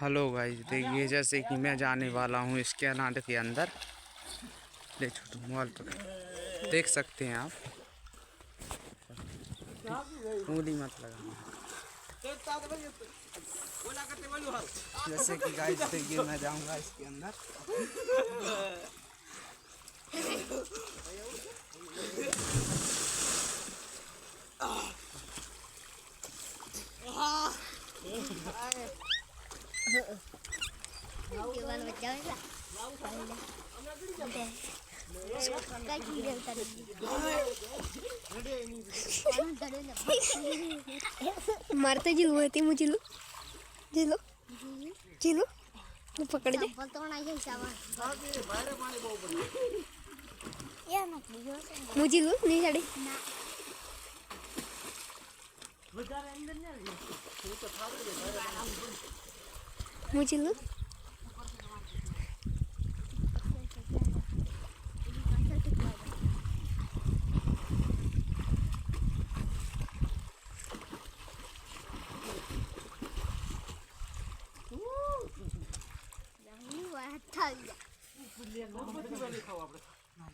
Hello guys, देखिए जैसे कि मैं जाने वाला हूँ इस कैनाल के अंदर। ले छोटू मोबाइल पर देख सकते हैं आप। उंगली मत लगाना। जैसे कि गाइस देखिए मैं जाऊंगा इसके अंदर। मारते जिलू होती मुझे जिलू जिलू जिलू तू पकड़ दे मुझे जिलू नहीं चढ़ी मुझे जिलू